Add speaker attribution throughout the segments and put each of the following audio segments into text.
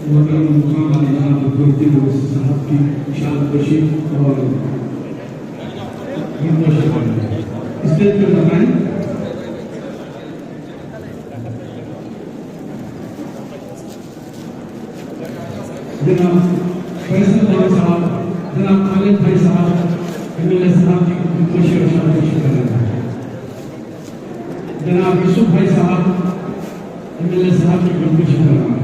Speaker 1: محترم مقام علی جناب عبدالدین اویسی صاحب کی شان تشریف اور اسٹیج پر لگائیں. جناب فیصل بھائی صاحب، جناب خالد بھائی صاحب MLA صاحب کی خوشی اور شان تشریف کر رہے ہیں. جناب یوسف بھائی صاحب MLA صاحب کی خوشی کر رہے ہیں.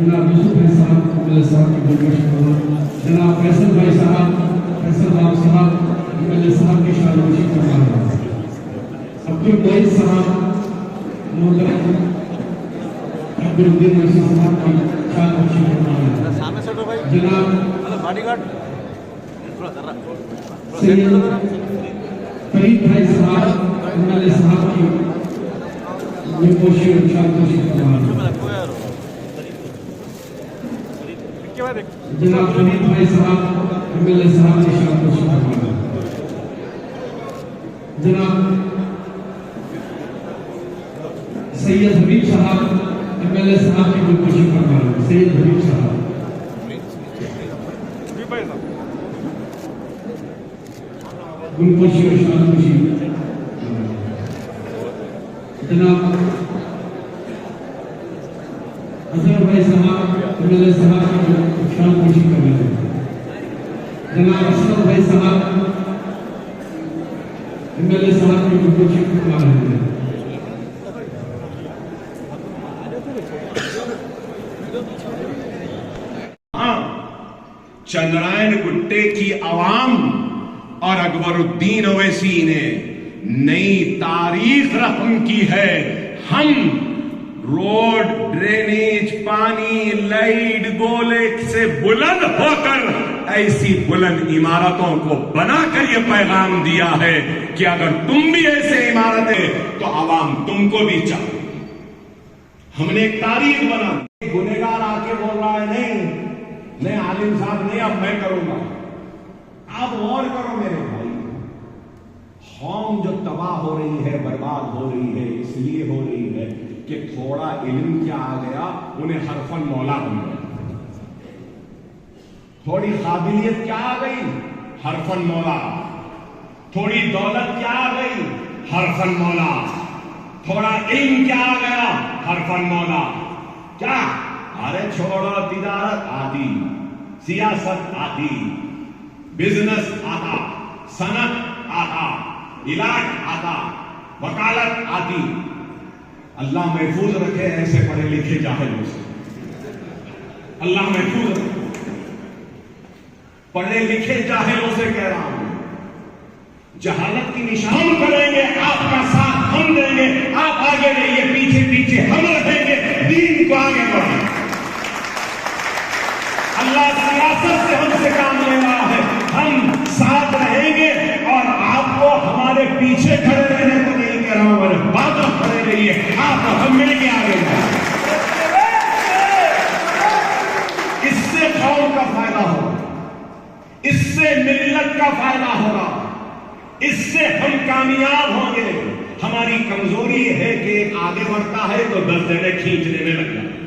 Speaker 1: جناب یوسف بھائی صاحب MLA صاحب کی خوشی کر رہے ہیں. جناب فیصل بھائی صاحب، فیصل بھائی صاحب MLA صاحب کی شان خوشی کر رہے ہیں. عبدالمعید صاحب محترم عبدالدین اویسی صاحب کی شان خوشی کر رہے ہیں. جناب سید فرید بھائی صاحب MLA صاحب کی خوشی اور شان خوشی کر رہے ہیں. جناب فرید بھائی صاحب MLA صاحب کی شان خوشی کر رہے ہیں. جناب سید حبیب صاحب MLA صاحب کی خوشی کر رہے ہیں. سید حبیب صاحب خوشی اور شان خوشی. جناب اظہر بھائی صاحب MLA صاحب کی شان خوشی کر رہے ہیں. جناب اسد بھائی صاحب MLA صاحب کی خوشی کر رہے ہیں.
Speaker 2: چندرائن گٹے کی عوام اور اکبر الدین اویسی نے نئی تاریخ رقم کی ہے. ہم روڈ، ڈرینیج، پانی، لائٹ، گولے سے بلند ہو کر ایسی بلند عمارتوں کو بنا کر یہ پیغام دیا ہے کہ اگر تم بھی ایسے عمارتیں تو عوام تم کو بھی چاہے. ہم نے ایک تاریخ بنا. گنہگار آ کے بول رہا ہے نہیں عالم صاحب نہیں، اب میں کروں گا. آپ غور کرو میرے بھائی، قوم جو تباہ ہو رہی ہے، برباد ہو رہی ہے، اس لیے ہو رہی ہے کہ تھوڑا علم کیا آ گیا، انہیں حرفن مولا بن گیا. تھوڑی قابلیت کیا آ گئی، حرفن مولا. تھوڑی دولت کیا آ گئی، حرفن مولا. تھوڑا علم کیا آ گیا، حرفن مولا. کیا؟ ارے چھوڑو، تجارت آتی، سیاست آتی، بزنس آتا، صنعت آتا، علاج آتا، وکالت آتی. اللہ محفوظ رکھے ایسے پڑھے لکھے جاہلوں سے. اللہ محفوظ رکھے پڑھے لکھے جاہلوں سے کہہ رہا ہوں. جہالت کی نشان کریں گے، آپ کا ساتھ ہم دیں گے. آپ آگے رہیے، پیچھے پیچھے ہم رہیں گے. دین کو آگے بڑھیں. اللہ سیاست سے ہم سے کام لے رہا ہے، ہم ساتھ رہیں گے اور آپ کو ہمارے پیچھے کھڑے رہنے کو نہیں کہہ رہا ہوں، اور باتوں کھڑے رہیے. آپ ہم مل کے آگے بڑھیں. اس سے قوم کا فائدہ ہوگا، اس سے ملت کا فائدہ ہوگا، اس سے ہم کامیاب ہوں گے. ہماری کمزوری ہے کہ ایک آگے بڑھتا ہے تو 10 جنے کھینچنے میں لگ جاتے.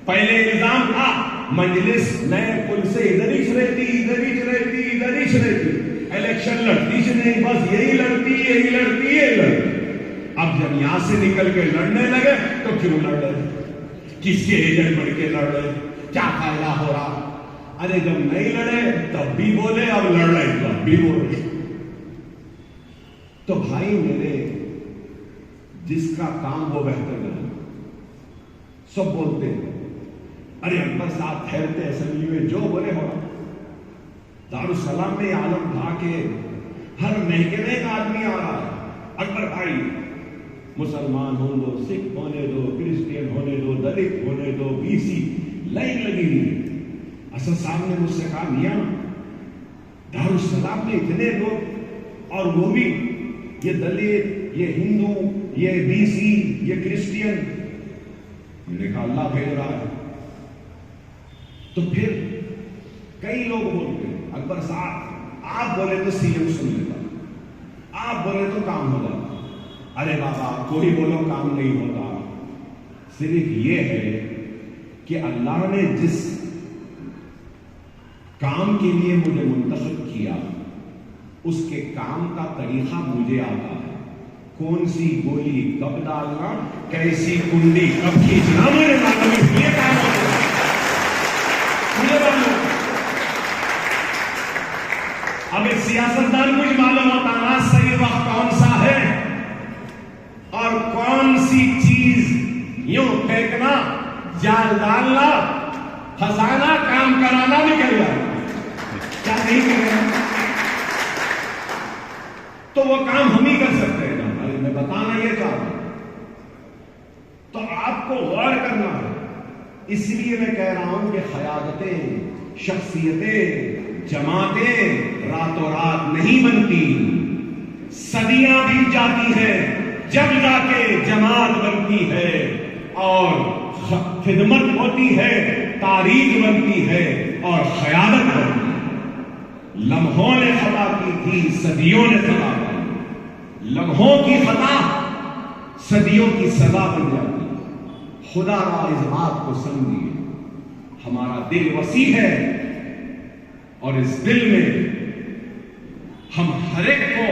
Speaker 2: پہلے نظام تھا مجلس نئے پل سے ادھر ہی رہتی، ادھر ہی رہتی، ادھر ہی رہتی، الیکشن لڑتی سے نہیں، بس یہی لڑتی، یہی لڑتی، یہی لڑتی. اب جب یہاں سے نکل کے لڑنے لگے تو کیوں لڑ رہے، کس کے ایجنٹ بڑھ کے لڑ رہے، کیا فائدہ ہو رہا. ارے جب نہیں لڑے تب بھی بولے، اب لڑ رہے تب بھی بولے. تو بھائی میرے، جس کا کام وہ بہتر نہیں. سب بولتے ہیں ارے اکبر صاحب ٹھہرتے اسمبلی میں جو بولے ہو رہا. دارالسلام میں عالم تھا کہ ہر محکمے کا آدمی آ رہا ہے. اکبر بھائی مسلمان ہوں دو، سکھ ہونے دو، کرسچین ہونے دو، دلت ہونے دو، BC لائن لگی ہوئی ہے. اسد صاحب نے مجھ سے کہا میاں دارالسلام میں اتنے لوگ، اور وہ بھی یہ دلت، یہ ہندو، یہ BC، یہ کرسچین. میں نے کہا اللہ بھیج رہا ہے. تو پھر کئی لوگ بولتے ہیں اکبر صاحب آپ بولے تو CM سن لیتا، آپ بولے تو کام ہو جاتا. ارے بابا کوئی بولو کام نہیں ہوتا. صرف یہ ہے کہ اللہ نے جس کام کے لیے مجھے منتخب کیا اس کے کام کا طریقہ مجھے آتا ہے. کون سی گولی کب ڈالنا, کیسی کنڈی کب کھینچنا, میرے معلوم ہے. یہ کام ہوتا ہے مجھے معلوم. اب ایک سیاستدان کو ہی معلوم ہوتا نا صحیح وقت کون سا ہے اور کون سی چیز یوں پھینکنا, جال ڈالنا, پھنسانا, کام کرانا, نکل جانا. کیا نہیں کرنا تو وہ کام ہم ہی کر سکتے ہیں نا. میں بتانا یہ چاہتا ہوں تو آپ کو غور کرنا ہے. اس لیے میں کہہ رہا ہوں کہ قیادتیں, شخصیتیں, جماعتیں راتوں رات نہیں بنتی, صدیاں بیت جاتی ہیں جب جا کے جماعت بنتی ہے اور خدمت ہوتی ہے, تاریخ بنتی ہے اور قیادت بنتی ہے. لمحوں نے خطا کی تھی, صدیوں نے خطا کی. لمحوں کی خطا صدیوں کی سزا بن جاتی. خدا را اس بات کو سمجھیے, ہمارا دل وسیع ہے اور اس دل میں ہم ہر ایک کو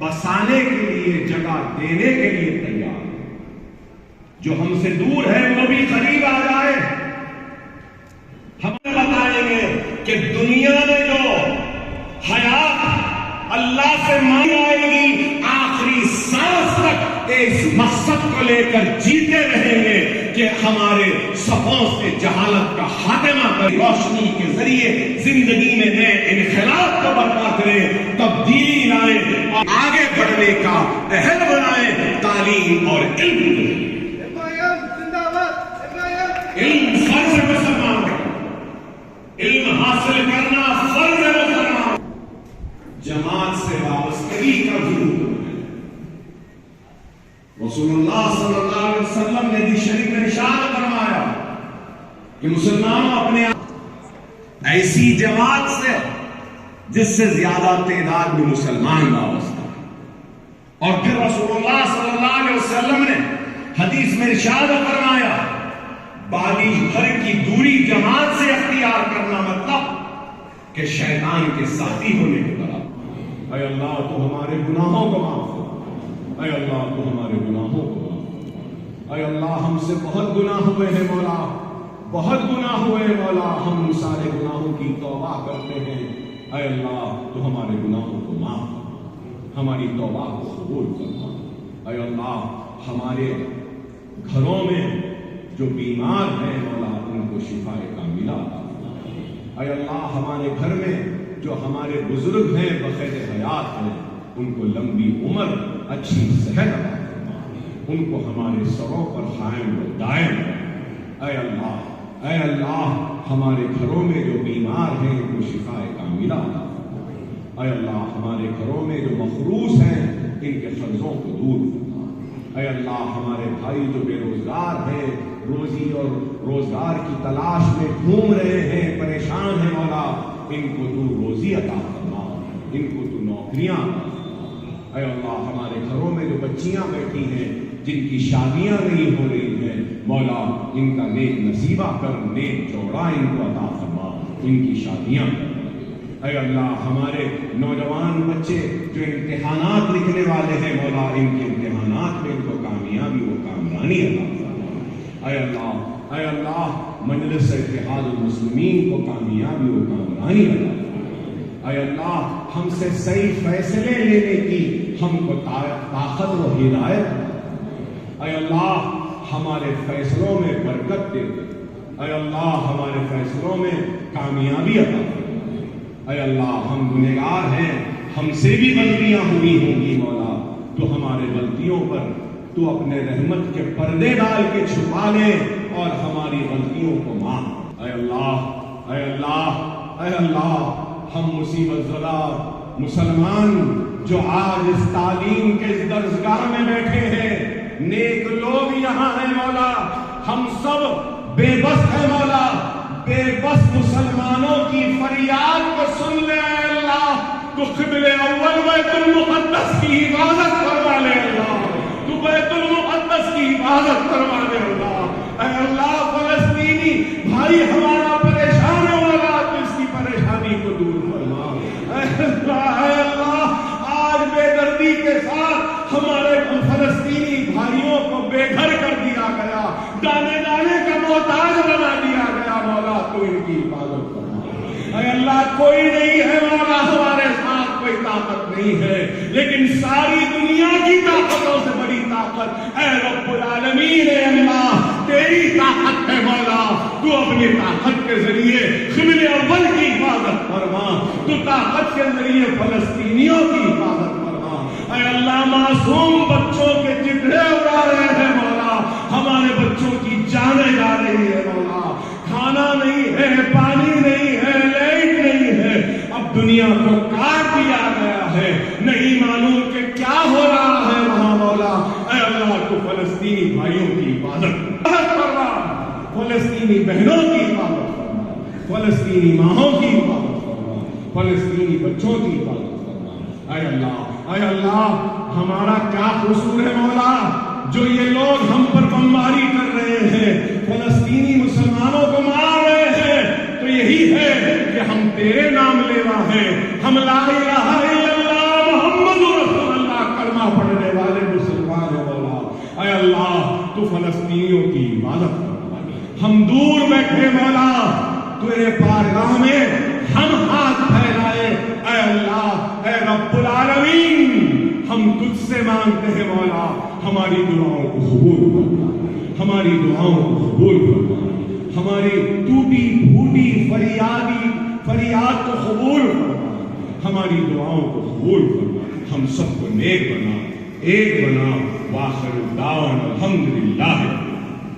Speaker 2: بسانے کے لیے, جگہ دینے کے لیے تیار ہیں. جو ہم سے دور ہے وہ بھی قریب آ جائے. ہم بتائیں گے کہ دنیا میں جو حیات اللہ سے مانگ آئے گی, آخری سانس تک اس مقصد کو لے کر جیتے رہیں گے کہ ہمارے صفوں سے جہالت کا خاتمہ کر, روشنی کے ذریعے زندگی میں نئے انقلاب کو برپا کریں, تبدیلی لائیں اور آگے بڑھنے کا اہل بنائیں. تعلیم اور علم, علم فرض ہے مسلمان, علم حاصل کرنا فرض ہے مسلمان. جماعت سے وابستگی کا ضرور ہے. رسول اللہ صلی اللہ علیہ وسلم نے حدیث شریف میں ارشاد فرمایا کہ مسلمانوں اپنے ایسی جماعت سے جس سے زیادہ تعداد میں مسلمان وابستہ. اور پھر رسول اللہ صلی اللہ علیہ وسلم نے حدیث میں ارشاد فرمایا باغی بھر کی دوری جماعت سے اختیار کرنا مطلب کہ شیطان کے ساتھی ہونے کے برابر. اے اللہ تو ہمارے گناہوں کو معاف کر, اے اللہ تو ہمارے گناہوں کو معاف کر. اے اللہ ہم سے بہت گناہ ہوئے ہیں مولا, بہت گناہ ہوئے مولا. ہم ان سارے گناہوں کی توبہ کرتے ہیں. اے اللہ تو ہمارے گناہوں کو معاف کر, ہماری توبہ کو قبول کرنا. اے اللہ ہمارے گھروں میں جو بیمار ہیں مولا ان کو شفا کاملہ عطا فرما. اے اللہ ہمارے گھر میں جو ہمارے بزرگ ہیں بخیر حیات ہیں ان کو لمبی عمر, اچھی صحت عطا فرما. ان کو ہمارے سروں پر قائم و دائم. اے اللہ, اے اللہ ہمارے گھروں میں جو بیمار ہیں ان کو شفا کاملہ عطا فرما. اے اللہ ہمارے گھروں میں جو مخروص ہیں ان کے قرضوں کو دور فرما. اے اللہ ہمارے بھائی جو بے روزگار ہیں, روزی اور روزگار کی تلاش میں گھوم رہے ہیں, پریشان ہیں مولا, ان کو تو روزی عطا فرما, ان کو تو نوکریاں عطا فرما. اے اللہ ہمارے گھروں میں جو بچیاں بیٹھی ہیں جن کی شادیاں نہیں ہو رہی ہیں مولا ان کا نیک نصیبہ کر, نیک جوڑا ان کو عطا فرما, ان کی شادیاں کر. اے اللہ ہمارے نوجوان بچے جو امتحانات لکھنے والے ہیں مولا ان کے امتحانات میں ان کو کامیابی و کامرانی عطا فرما. اے اللہ, اے اللہ مجلس اتحاد المسلمین کو کامیابی و کامرانی عطا فرما. اے اللہ ہم سے صحیح فیصلے لینے کی ہم کو طاقت و ہدایت. اے اللہ ہمارے فیصلوں میں برکت دے دے. اے اللہ ہمارے فیصلوں میں کامیابی عطا فرما. اے اللہ ہم گنہگار ہیں, ہم سے بھی غلطیاں ہوئی ہوں گی مولا, تو ہمارے غلطیوں پر تو اپنے رحمت کے پردے ڈال کے چھپا لے اور ہماری غلطیوں کو معاف. اے اللہ, اے اللہ, اے اللہ ہم مصیبت زدہ مسلمان جو آج اس تعلیم کے اس درسگاہ میں بیٹھے ہیں, نیک لوگ یہاں ہیں مولا, ہم سب بے بس ہیں مولا. بے بس مسلمانوں کی فریاد کو سن لے اے اللہ, تو قبلے اول بیت المقدس کی حفاظت فرما لے اللہ، تو بیت المقدس کی حفاظت فرما لے اللہ۔ اے اللہ فلسطینی بھائی ہمارا پریشان ہے والا، تو اس کی پریشانی کو دور فرما۔ اے اللہ آج بے دردی کے ساتھ ہمارے فلسطینی بھائیوں کو بے گھر کر دیا گیا، دانے دانے کا محتاج بنا دیا گیا، مولا تو ان کی حفاظت فرما۔ اے اللہ کوئی نہیں ہے مولا ہمارے ساتھ، کوئی طاقت نہیں ہے، لیکن ساری دنیا کی طاقتوں سے بڑی طاقت اے رب العالمین اے اللہ تیری طاقت ہے مولا، تو اپنی طاقت کے ذریعے قبلے اول کی حفاظت فرما، تو طاقت کے ذریعے فلسطینیوں کی حفاظت فرما۔ اے اللہ معصوم بچوں کے چترے اڑا رہے ہیں مولا، ہمارے بچوں کی جانیں جا رہی ہے مولا، کھانا نہیں ہے، پانی نہیں ہے، لائٹ نہیں ہے، اب دنیا کو کاٹ دیا گیا ہے، نہیں معلوم کہ کیا ہو رہا ہے وہاں مولا۔ اے اللہ تو فلسطینی بھائیوں کی حفاظت فرما، فلسطینی بہنوں کی حفاظت فرما، فلسطینی ماہوں کی حفاظت فرما، فلسطینی بچوں کی حفاظت فرما۔ اے اللہ ہمارا کیا قصور ہے مولا جو یہ لوگ ہم پر بمباری کر رہے ہیں، فلسطینی مسلمانوں کو مار رہے ہیں، تو یہی ہے کہ ہم تیرے نام لیوا ہیں، ہم لا الہ الا اللہ محمد رسول اللہ کلمہ پڑھنے والے مسلمان ہیں مولا۔ اے اللہ تو فلسطینیوں کی حفاظت فرما، ہم دور بیٹھے مولا تیرے بارگاہ میں ہم ہاتھ پھیلائے، اے اللہ اے رب العالمین ہم تجھ سے مانگتے ہیں مولا ہماری دعاؤں کو قبول فرما، ہماری دعاؤں کو قبول فرما، ہماری ٹوٹی پھوٹی فریاد کو قبول فرما، ہماری دعاؤں کو قبول فرما، ہم سب کو نیک بنا، ایک بنا، وآخر دعوانا الحمدللہ